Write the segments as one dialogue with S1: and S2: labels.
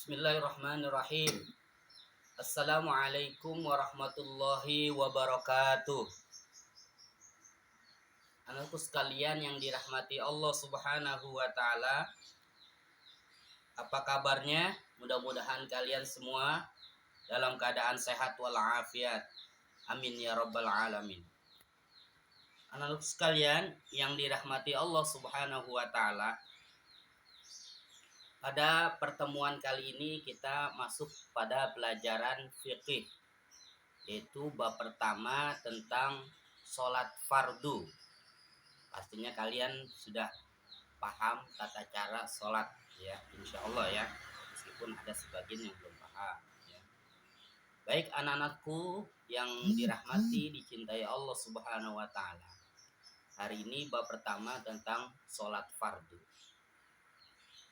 S1: Bismillahirrahmanirrahim. Assalamualaikum warahmatullahi wabarakatuh. Anakku sekalian yang dirahmati Allah Subhanahu wa taala. Apa kabarnya? Mudah-mudahan kalian semua dalam keadaan sehat walafiat. Amin ya rabbal alamin. Anakku sekalian yang dirahmati Allah Subhanahu wa taala. Pada pertemuan kali ini kita masuk pada pelajaran fikih, yaitu bab pertama tentang sholat fardu. Pastinya kalian sudah paham tata cara sholat, ya, insya Allah ya, meskipun ada sebagian yang belum paham ya. Baik anak-anakku yang dirahmati dicintai Allah Subhanahu wa taala, hari ini bab pertama tentang sholat fardu.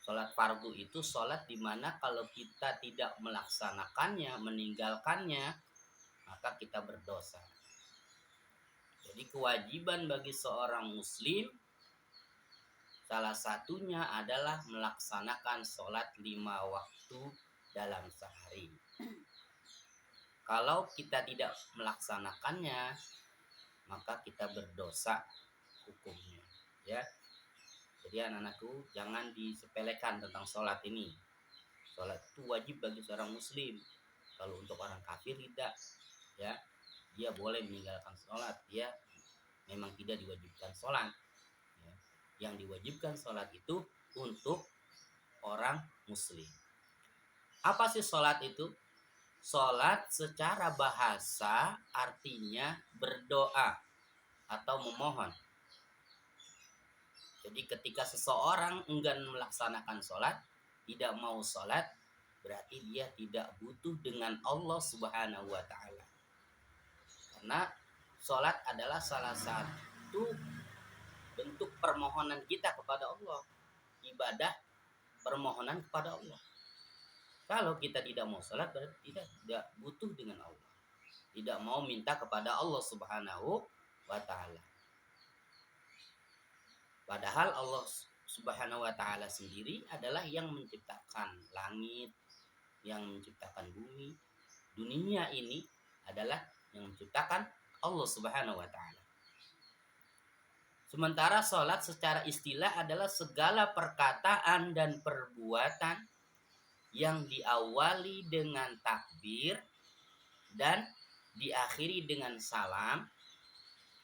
S1: Sholat fardu itu sholat dimana kalau kita tidak melaksanakannya, meninggalkannya, maka kita berdosa. Jadi kewajiban bagi seorang muslim salah satunya adalah melaksanakan sholat 5 waktu dalam sehari. Kalau kita tidak melaksanakannya, maka kita berdosa hukumnya, ya. Jadi anak-anakku, jangan disepelekan tentang sholat ini. Sholat itu wajib bagi seorang muslim. Kalau untuk orang kafir tidak, ya, dia boleh meninggalkan sholat, dia memang tidak diwajibkan sholat, ya. Yang diwajibkan sholat itu untuk orang muslim. Apa sih sholat itu? Sholat secara bahasa artinya berdoa atau memohon. Jadi ketika seseorang enggan melaksanakan sholat, tidak mau sholat, berarti dia tidak butuh dengan Allah Subhanahu wa ta'ala. Karena sholat adalah salah satu bentuk permohonan kita kepada Allah. Ibadah permohonan kepada Allah. Kalau kita tidak mau sholat, berarti kita tidak butuh dengan Allah. Tidak mau minta kepada Allah Subhanahu wa ta'ala. Padahal Allah Subhanahu wa ta'ala sendiri adalah yang menciptakan langit, yang menciptakan bumi. Dunia ini adalah yang menciptakan Allah Subhanahu wa ta'ala. Sementara sholat secara istilah adalah segala perkataan dan perbuatan yang diawali dengan takbir dan diakhiri dengan salam,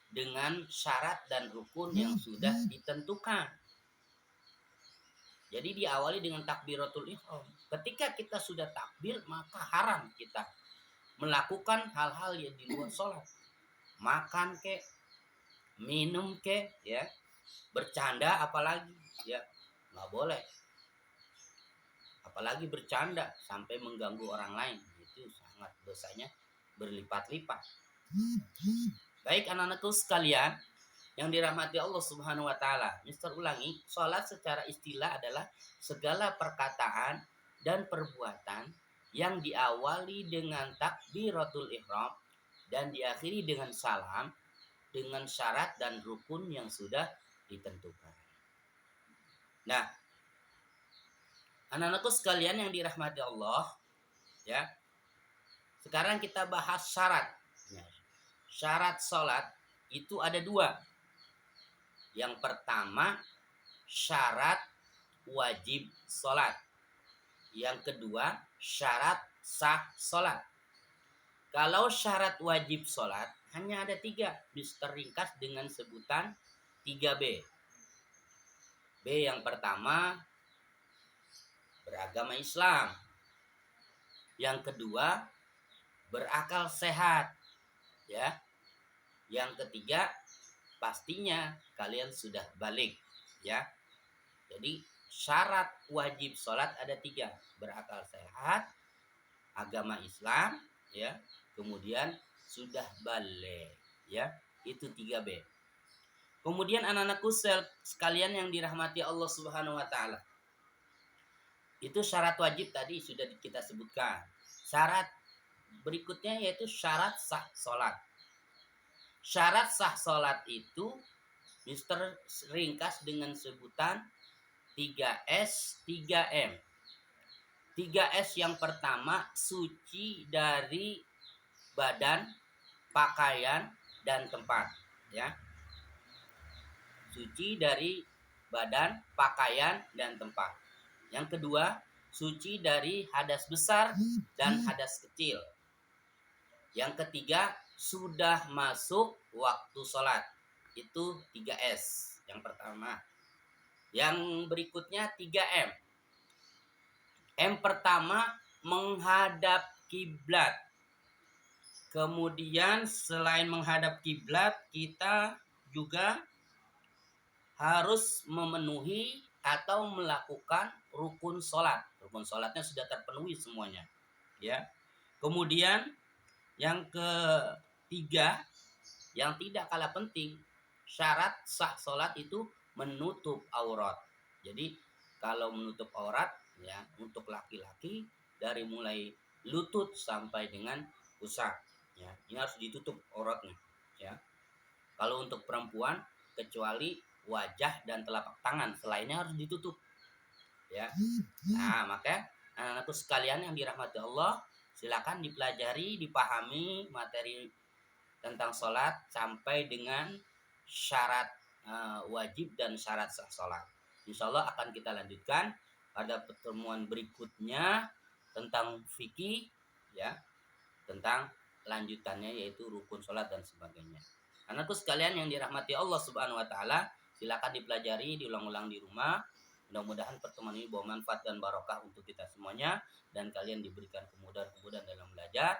S1: dengan syarat dan rukun yang sudah ditentukan. Jadi diawali dengan takbiratul ihram. Ketika kita sudah takbir, maka haram kita melakukan hal-hal yang di luar sholat. Makan ke, minum ke, ya, bercanda apalagi, ya, nggak boleh. Apalagi bercanda sampai mengganggu orang lain, itu sangat dosanya berlipat-lipat. Baik anak-anakku sekalian yang dirahmati Allah Subhanahu wa ta'ala, Mister ulangi, sholat secara istilah adalah segala perkataan dan perbuatan yang diawali dengan takbiratul ihram dan diakhiri dengan salam, dengan syarat dan rukun yang sudah ditentukan. Nah, anak-anakku sekalian yang dirahmati Allah, ya, sekarang kita bahas syarat. Syarat sholat itu ada 2. Yang pertama, syarat wajib sholat. Yang kedua, syarat sah sholat. Kalau syarat wajib sholat hanya ada 3, bisa ringkas dengan sebutan 3B. B yang pertama, beragama Islam. Yang kedua, berakal sehat, ya. Yang ketiga, pastinya kalian sudah balik, ya. Jadi syarat wajib sholat ada 3, berakal sehat, agama Islam, ya, kemudian sudah balik, ya. Itu 3B. Kemudian anak-anakku sekalian yang dirahmati Allah Subhanahu wa ta'ala, itu syarat wajib tadi sudah kita sebutkan. Syarat berikutnya yaitu syarat sah sholat. Syarat sah sholat itu Mister ringkas dengan sebutan 3S 3M. 3S yang pertama, suci dari badan, pakaian, dan tempat. Ya, suci dari badan, pakaian, dan tempat. Yang kedua, suci dari hadas besar dan hadas kecil. Yang ketiga, sudah masuk waktu sholat. Itu 3S yang pertama. Yang berikutnya 3M. M pertama, menghadap kiblat. Kemudian selain menghadap kiblat, kita juga harus memenuhi atau melakukan rukun sholat. Rukun sholatnya sudah terpenuhi semuanya. Ya. Kemudian yang ketiga, yang tidak kalah penting, syarat sah sholat itu menutup aurat. Jadi kalau menutup aurat, ya, untuk laki-laki dari mulai lutut sampai dengan pusar, ya, ini harus ditutup auratnya. Ya. Kalau untuk perempuan, kecuali wajah dan telapak tangan, selainnya harus ditutup. Ya. Nah, maka anak-anakku sekalian yang dirahmati Allah, silakan dipelajari, dipahami materi tentang sholat sampai dengan syarat wajib dan syarat sah sholat. Insya Allah akan kita lanjutkan pada pertemuan berikutnya tentang fikih, ya, tentang lanjutannya yaitu rukun sholat dan sebagainya. Anakku sekalian yang dirahmati Allah Subhanahu Wa Taala, silakan dipelajari, diulang-ulang di rumah. Mudah-mudahan pertemuan ini bawa manfaat dan barokah untuk kita semuanya, dan kalian diberikan kemudahan-kemudahan dalam belajar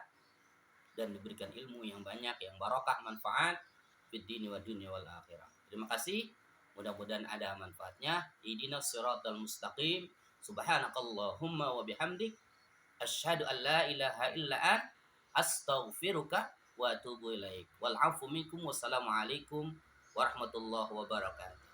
S1: dan diberikan ilmu yang banyak, yang barokah, manfaat fid dini wa dunya wal akhirah. Terima kasih. Mudah-mudahan ada manfaatnya. Ihdinas siratal mustaqim. Subhanakallahumma wa bihamdik asyhadu an la ilaha illa ant astaghfiruka wa atubu ilaik. Wal afu minkum. Wassalamualaikum warahmatullahi wabarakatuh.